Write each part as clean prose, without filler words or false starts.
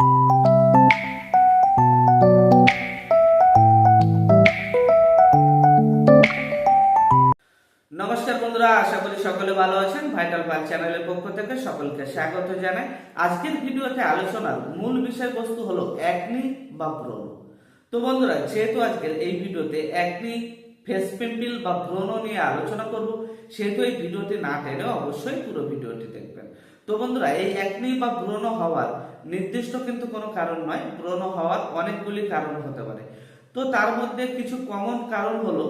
নমস্কার বন্ধুরা, আশা করি সকলে ভালো আছেন। ভাইটাল ফাইল চ্যানেলের পক্ষ থেকে সকলকে স্বাগত জানাই। আজকের ভিডিওতে আলোচনার মূল বিষয়বস্তু হলো একনি বা ব্রণ। তো বন্ধুরা, যেহেতু আজকের এই ভিডিওতে একনি, ফেস পিম্পল বা ব্রণ নিয়ে আলোচনা করব, সেহেতু এই ভিডিওটি না টেনে অবশ্যই পুরো ভিডিওটি দেখবেন। তো বন্ধুরা, এই একনি বা ব্রণ হওয়ার নির্দিষ্ট কিন্তু কোনো কারণ নয়। ব্রণ হওয়ার অনেকগুলি কারণ হতে পারে। তো তার মধ্যে কিছু কমন কারণ হলো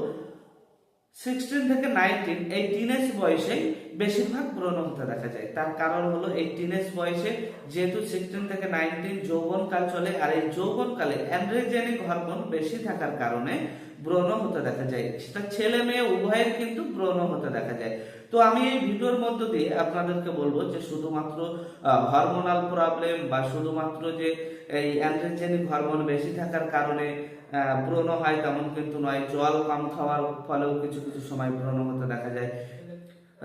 16 থেকে 19 এই টিনেজ বয়সে বেশিরভাগ ব্রণ হতে দেখা যায়। তার কারণ হলো এই টিনেজ বয়সে যেহেতু 16 থেকে 19 যৌবনকাল চলে, আর এই যৌবনকালে অ্যান্ড্রোজেনিক হরমোন বেশি থাকার কারণে ব্রণ হতে দেখা যায়। সেটা ছেলে মেয়ে উভয়ের কিন্তু ব্রণ হতে দেখা যায়। তো আমি এই ভিডিওর মধ্য দিয়ে আপনাদেরকে বলবো যে শুধুমাত্র হরমোনাল প্রবলেম বা শুধুমাত্র যে এই অ্যান্ড্রোজেনিক হরমোন বেশি থাকার কারণে ব্রণ হয় তেমন কিন্তু নয়। জল কম খাওয়ার ফলেও কিছু কিছু সময় ব্রণ হতে দেখা যায়।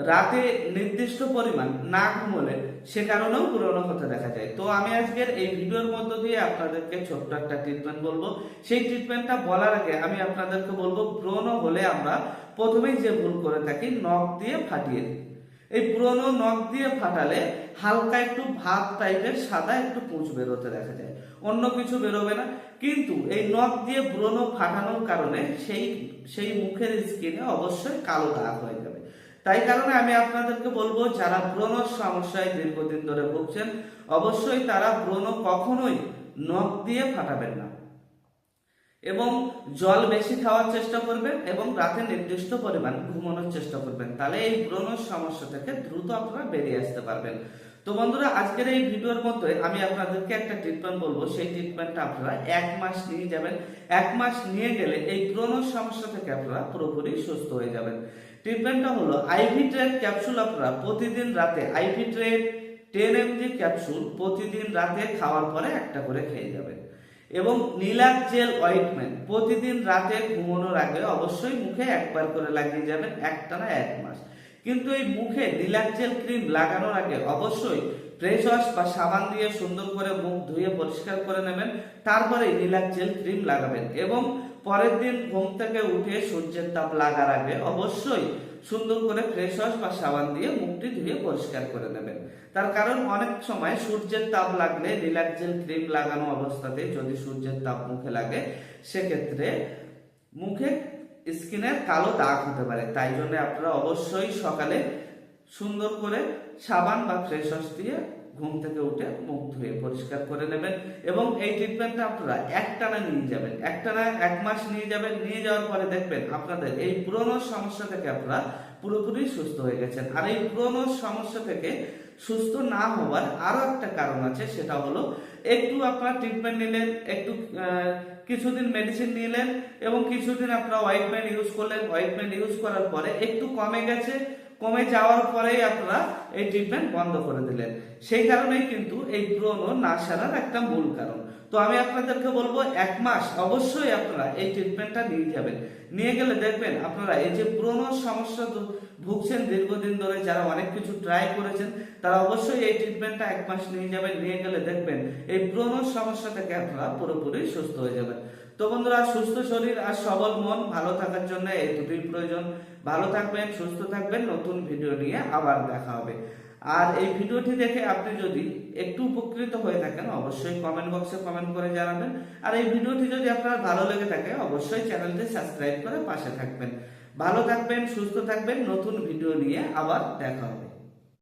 রাতে নির্দিষ্ট পরিমাণ না ঘুমোলে সে কারণেও ব্রণ হতে দেখা যায়। তো আমি আজকের এই ভিডিওর মধ্য দিয়ে আপনাদেরকে ছোট্ট একটা ট্রিটমেন্ট বলবো। সেই ট্রিটমেন্টটা বলার আগে আমি আপনাদেরকে বলবো, ব্রণ হলে আমরা প্রথমেই যে ভুল করে থাকি, নখ দিয়ে ফাটিয়ে দিই। এই ব্রণ নখ দিয়ে ফাটালে হালকা একটু ভাত টাইপের সাদা একটু পুঁজ বেরোতে দেখা যায়, অন্য কিছু বেরোবে না। কিন্তু এই নখ দিয়ে ব্রণ ফাটানোর কারণে সেই মুখের স্কিনে অবশ্যই কালো দাগ হয়ে যাবে। তাই কারণে আমি আপনাদেরকে বলবো, যারা ব্রণর সমস্যায় দীর্ঘদিন ধরে ভুগছেন, অবশ্যই তারা ব্রণ কখনোই নখ দিয়ে ফাটাবেন না এবং জল বেশি খাওয়ার চেষ্টা করবেন এবং রাতে নির্দিষ্ট পরিমাণ ঘুমানোর চেষ্টা করবেন। তাহলে এই ব্রণর সমস্যা থেকে দ্রুত আপনারা বেরিয়ে আসতে পারবেন। তো বন্ধুরা, আজকের এই ভিডিওর মধ্যে আমি আপনাদেরকে একটা ট্রিটমেন্ট বলবো। সেই ট্রিটমেন্টটা আপনারা 1 মাস নিয়ে যাবেন। 1 মাস নিয়ে গেলে এই ব্রণর সমস্যা থেকে আপনারা পুরোপুরি সুস্থ হয়ে যাবেন। ট্রিটমেন্টটা হলো আইভি ট্রেট ক্যাপসুল। আপনারা প্রতিদিন রাতে আইভি ট্রেট 10 mg ক্যাপসুল প্রতিদিন রাতে খাওয়ার পরে একটা করে খেয়ে যাবেন। এবং নীলাক জেল অয়েন্টমেন্ট প্রতিদিন রাতে ঘুমানোর আগে অবশ্যই মুখে একবার করে লাগিয়ে যাবেন, একটানা 1 মাস। কিন্তু এই মুখে নীলাক জেল ক্রিম লাগানোর আগে অবশ্যই ফ্রেশ ওয়াশ বা সাবান দিয়ে সুন্দর করে মুখ ধুয়ে পরিষ্কার করে নেবেন। তারপরে নীলাক জেল ক্রিম লাগাবেন এবং পরের দিন ঘুম থেকে উঠে সূর্যের তাপ লাগার আগে অবশ্যই সুন্দর করে ফ্রেশ ওয়াশ বা সাবান দিয়ে মুখটি ধুয়ে পরিষ্কার করে নেবেন। তার কারণ অনেক সময় সূর্যের তাপ লাগলে, রিল্যাক্স জেল ক্রিম লাগানো অবস্থাতে যদি সূর্যের তাপ মুখে লাগে, সেক্ষেত্রে মুখে স্কিনের কালো দাগ হতে পারে। তাই জন্য আপনারা অবশ্যই সকালে সুন্দর করে সাবান বা ফ্রেশ ওয়াশ দিয়ে ঘুম থেকে উঠে মুখ ধুয়ে পরিষ্কার করে নেবেন এবং এই ট্রিটমেন্টটা আপনারা একটানা নিয়ে যাবেন। একটানা 1 মাস নিয়ে যাবেন। নিয়ে যাওয়ার পরে দেখবেন আপনাদের এই ব্রণর সমস্যা থেকে আপনারা পুরোপুরি সুস্থ হয়ে গেছেন। আর এই ব্রণর সমস্যা থেকে সুস্থ না হওয়ার আরো একটা কারণ আছে, সেটা হলো একটু আপনারা ট্রিটমেন্ট নিলেন, একটু কিছুদিন মেডিসিন নিলেন এবং কিছুদিন আপনারা অয়েন্টমেন্ট ইউজ করলেন। অয়েন্টমেন্ট ইউজ করার পরে একটু কমে গেছে, কমে যাওয়ার পরেই আপনারা এই ট্রিটমেন্ট বন্ধ করে দিলেন। সেই কারণেই কিন্তু এই ব্রণ না সারার একটা মূল কারণ। তো আমি আপনাদেরকে বলবো, 1 মাস অবশ্যই আপনারা এই ট্রিটমেন্টটা নিয়ে যাবেন। নিয়ে গেলে দেখবেন আপনারা এই যে ব্রণর সমস্যা ভুগছেন দীর্ঘদিন ধরে, যারা অনেক কিছু ট্রাই করেছেন, তারা অবশ্যই এই ট্রিটমেন্টটা 1 মাস নিয়ে যাবেন। নিয়ে গেলে দেখবেন এই ব্রণর সমস্যা থেকে আপনারা পুরোপুরি সুস্থ হয়ে যাবেন। তো বন্ধুরা, সুস্থ শরীর আর সবল মন ভালো থাকার জন্য এই দুটোই প্রয়োজন। ভালো থাকবেন, সুস্থ থাকবেন। নতুন ভিডিও নিয়ে আবার দেখা হবে। আর এই ভিডিওটি দেখে আপনি যদি একটু উপকৃত হয়ে থাকেন, অবশ্যই কমেন্ট বক্সে কমেন্ট করে জানাবেন। আর এই ভিডিওটি যদি আপনার ভালো লেগে থাকে, অবশ্যই চ্যানেলটি সাবস্ক্রাইব করে পাশে থাকবেন। ভালো থাকবেন, সুস্থ থাকবেন। নতুন ভিডিও নিয়ে আবার দেখা হবে।